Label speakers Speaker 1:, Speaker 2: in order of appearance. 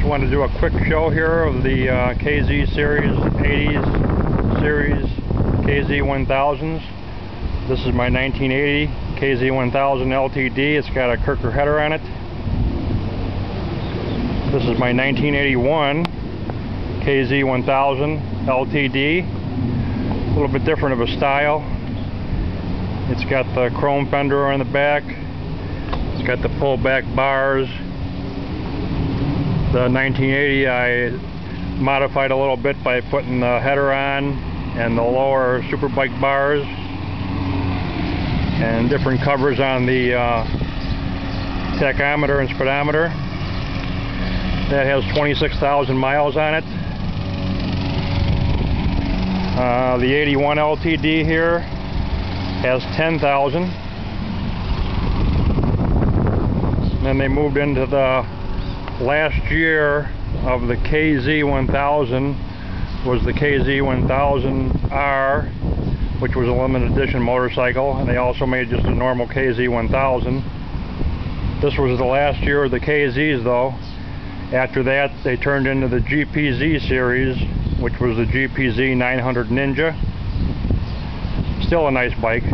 Speaker 1: want to do a quick show here of the KZ series, 80s series KZ1000s. This is my 1980 KZ1000 LTD. It's got a Kirker header on it. This is my 1981 KZ1000 LTD. A little bit different of a style. It's got the chrome fender on the back. It's got the full back bars. The 1980 I modified a little bit by putting the header on and the lower superbike bars and different covers on the tachometer and speedometer. That has 26,000 miles on it. The 81 LTD here has 10,000. Then they moved into the last year of the KZ1000 was the KZ1000R, which was a limited edition motorcycle, and they also made just a normal KZ1000. This was the last year of the KZs though. After that they turned into the GPZ series, which was the GPZ 900 Ninja. Still a nice bike.